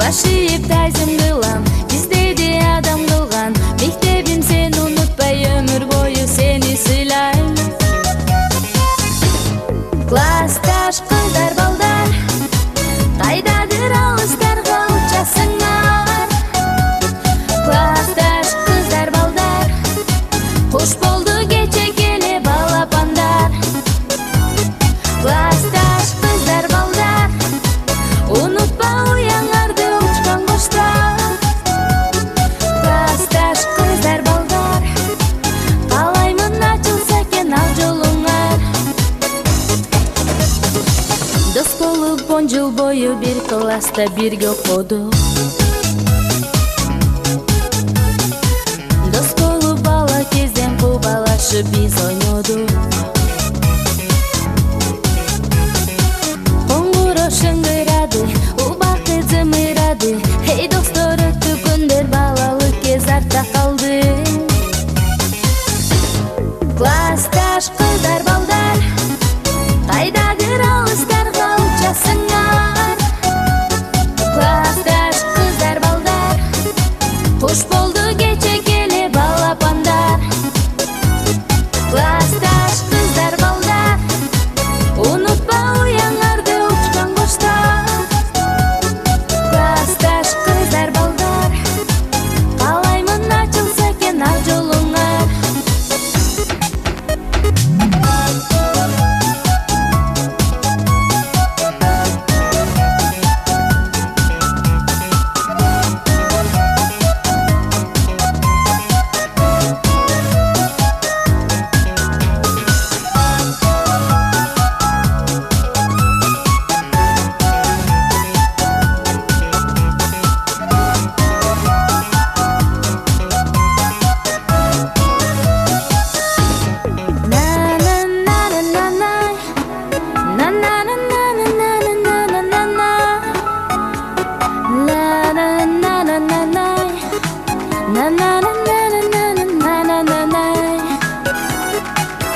Баш ийип тайзым кылам, издеди адам кылган. Мектебим сени унутпай, өмүр бою сени сыйлайм. Классташ кыздар балдар, кайдадыр алыстарга учасыңар. Классташ кыздар балдар, куш болду кече келе балапандар. Классташ кыздар балдар, унутпа уяңарды учкан коштар. Классташ кыздар балдар, каалаймын ачылса экен ал жолуңар. Дос болуп 10 жыл бою бир класста бирге окудук. Дос болуп бала кезден кубалашып биз ойнодук. Коңгуроо шыңгырады, убакыт зымырады. Эй достор, өттү күндөр, балалык кез артта калды. Классташ кыздар балдар, кайдадыр алыстарга учасыңар. Классташ кыздар балдар, куш болду кече келе балапандар. Классташ кыздар балдар, унутпа уяңарды учкан коштар. Классташ кыздар балдар, каалаймын ачылса экен ал жолуңар.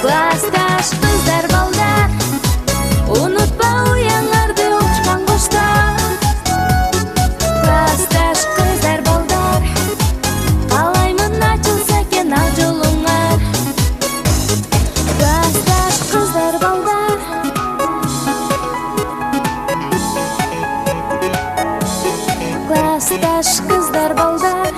Классташ кыздар балдар, унутпа уяңарды учкан коштар. Классташ кыздар балдар, каалаймын ачылса экен ал жолуңар. Классташ кыздар балдар, классташ кыздар балдар.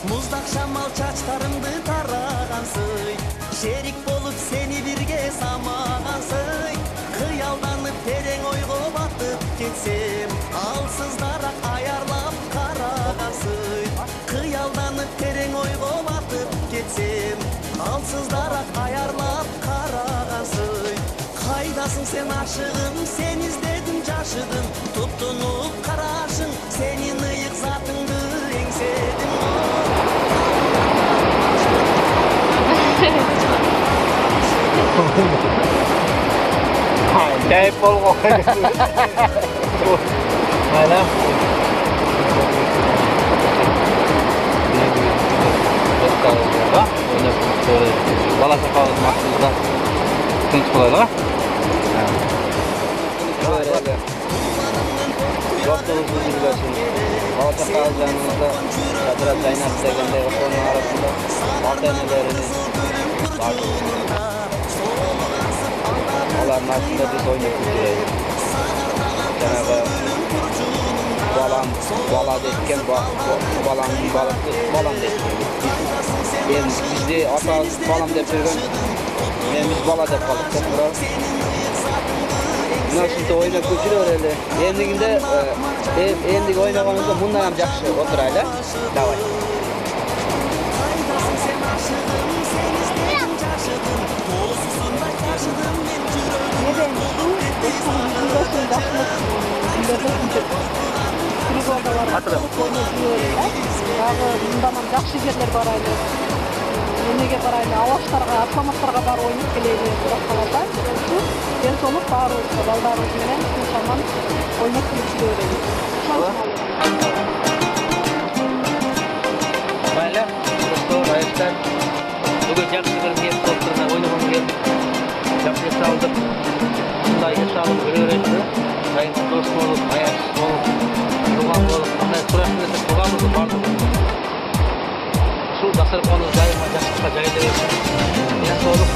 Muzdaq şamal çaçlarımdı tarağansıy, şerik bolup seni birge samağansıy. Kıyaldanıp tereň oygo batıp ketsem, alsızdarak ayarlap karağansıy. Kıyaldanıp tereň oygo batıp ketsem, alsızdarak ayarlap karağansıy. Kaydasın sen aşığım, sen izledim caşıdın, tuttunup karaşın, senin ıyık zatыңды eňsedim. Acayip bol kokuyor. Hala. Bala sakalı mahsulda tinç kolaylar. Dostluğunuzu bilirsin. Balata kalacağınızda Kadıra Zaynat degende okulun arasında alternelerini vardı. Onların arasında biz oynayıp yürüyoruz. Cenab-ı bala detken balam detken. Bizde ata balam depirgen, biz bala dep kalıp tekrar. Nasıl oynayıp götürüyor öyle. Endigi oynaganımızda bundan ham жақсы oturayla. Davay. Мындан жакшы жерлер барайлы. Эмнеге барайлы? Алаштарга, автоматтарга барып ойнап келели. Кудак каласа, ден соолук баарыбыз балдарыбыз менен ушаман ойнап жүрүп берели. Mayli, dostlar, ayıplar. Bugün жақсы bir kez dostlarına oynamam geldi. Жақсы saldık. Bunday yaşalım, öğretti. Sayın dost olup, ayaksız olup, tuğan olup, bunday sürekli tuğanımızı vardı. Şu dasır konu daima жақсıqa jayda versin. Ben soğuk,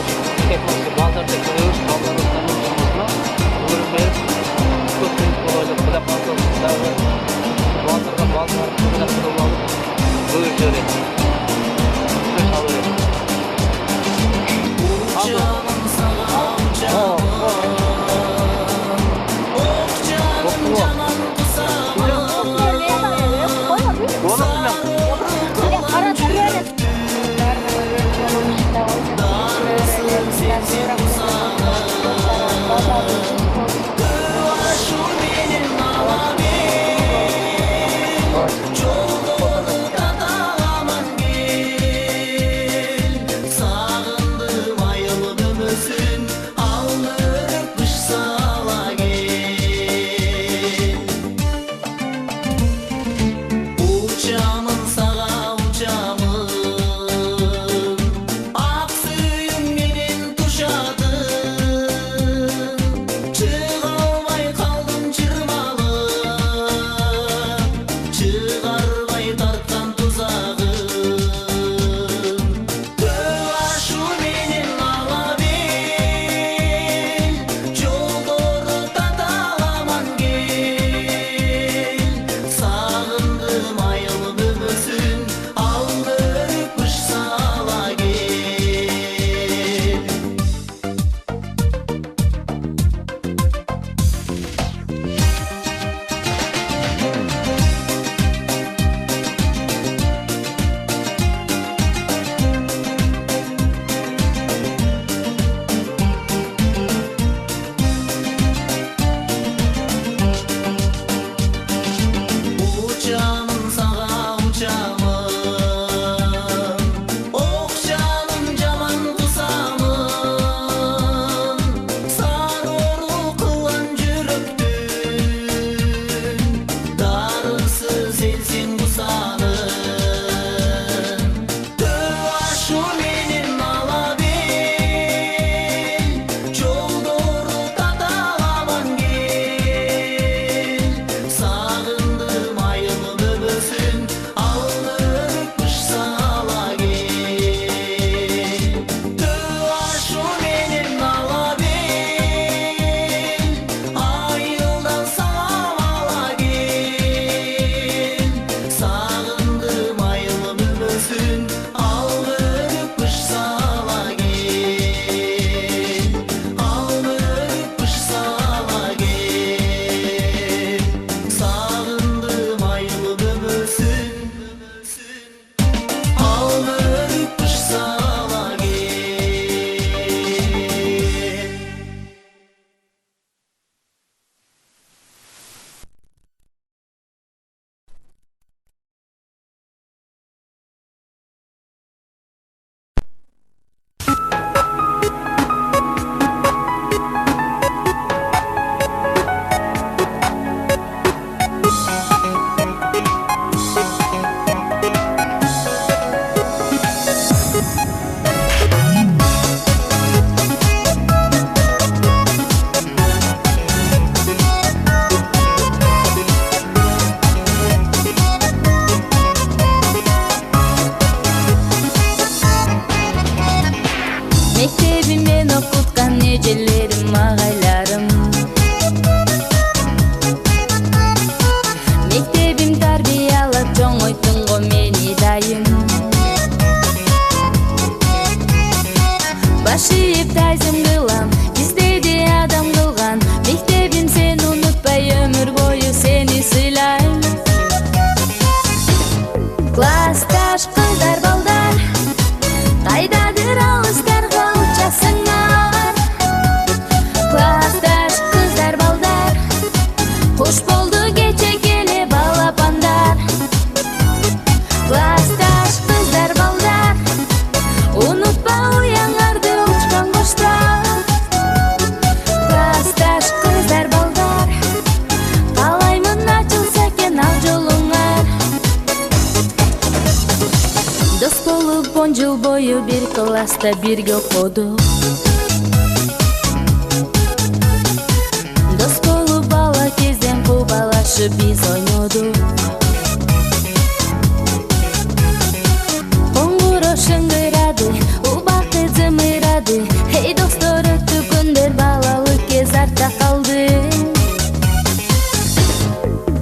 etmesi bazarda görüyoruz, bazarımızdan ucumuzla. Bugün verip, çok büyük olayla kıda bazarımızda bazarda kıda kıda buyur şöyle. Söz alıyor. 10 жыл бою бир класста бирге окудук. Дос болуп бала кезден кубалашып биз ойнодук. Коңгуроо шыңгырады, убакыт зымырады. Эй достор, өттү күндөр, балалык кез артта калды.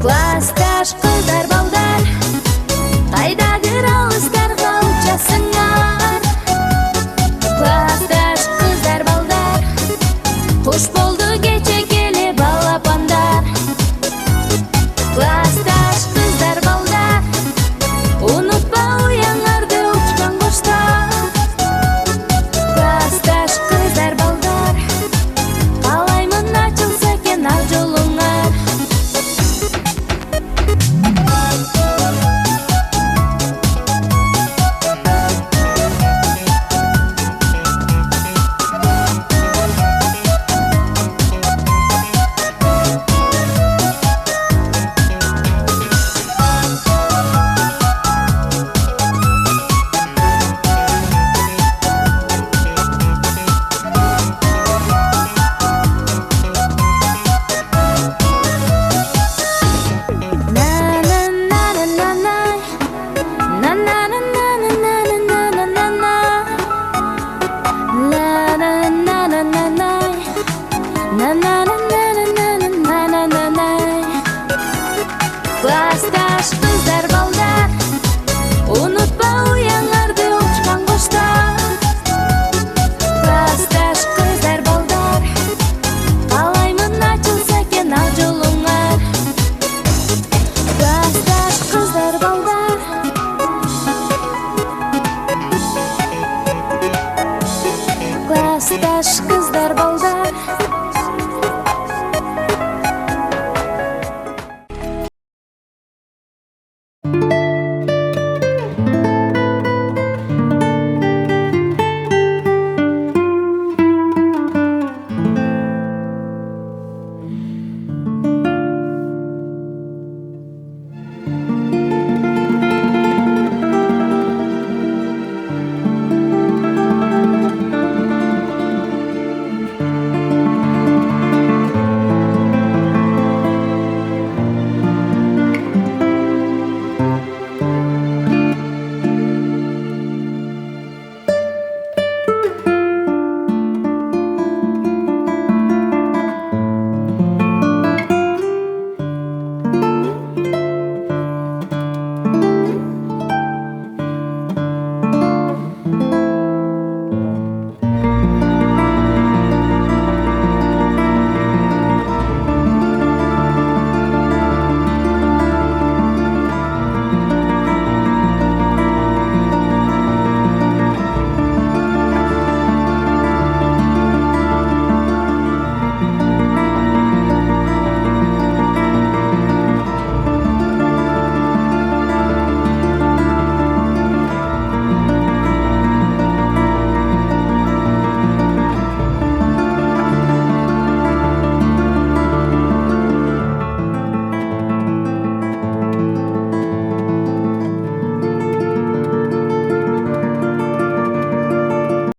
Классташ кыздар балдар, кайдадыр алыстарга учасыңар. Классташ кыздар балдар, куш болду кече келе балапандар. Классташ кыздар балдар, унутпа уяңарды учкан коштар. Классташ кыздар балдар, каалаймын ачылса экен ак жолуңар. Классташ